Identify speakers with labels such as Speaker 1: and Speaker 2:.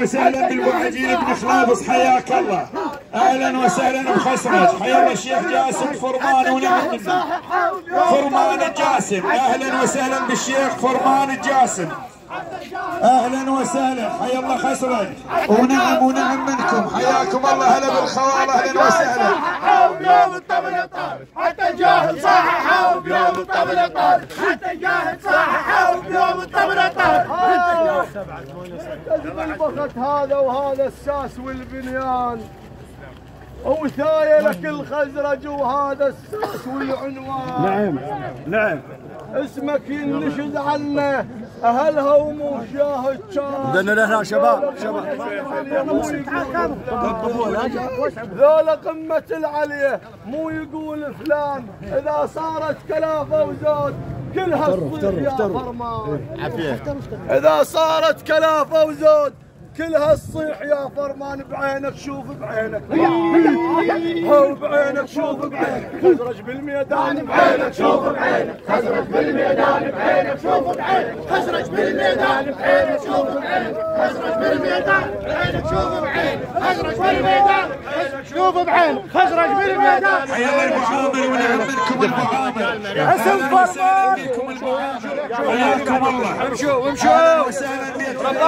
Speaker 1: وسهلا بالابو عجيل بن خلابس، حياك الله. اهلا وسهلا بخسرج، حيا الله الشيخ جاسم فرمان ونعم فرمان الجاسم. اهلا وسهلا بالشيخ فرمان الجاسم، اهلا وسهلا، حيا الله خسرج ونعم منكم، حياكم الله. هلا بالخوال، اهلا وسهلا.
Speaker 2: وبيوم الطبل طارق حتى الجاهل صاحح، وبيوم الطبل طارق حتى الجاهل صاحح، وبيوم الطبل طارق
Speaker 3: البخت هذا وهذا الساس والبنيان، وثايلك الخزرج وهذا الساس والعنوان.
Speaker 4: نعم نعم.
Speaker 3: اسمك ينشد عنه اهلها ومشاهد شان.
Speaker 4: بدنا لها شباب
Speaker 3: ذولا قمة العلية، مو يقول فلان اذا صارت كلافة وزود كلها الصيح يا فرمان. اذا صارت كلافة وزود كلها الصيح يا فرمان. بعينك شوف بعينك، هو بعينك شوف بعينك، خزرج بالميدان بعينك شوف بعينك، خزرج بالميدان بعينك شوف بعينك، خزرج بالميدان بعينك شوف بعينك، خزرج بالميدان بعينك شوف بعينك، خزرج بالميدان بعينك شوف بعينك، خزرج بالميدان.
Speaker 1: حيا الله ابو عامر ونعم منكم ابو عامر،
Speaker 3: اسم فرمان.
Speaker 1: حياكم الله.
Speaker 4: امشوا امشوا.
Speaker 1: وسهلا بكم.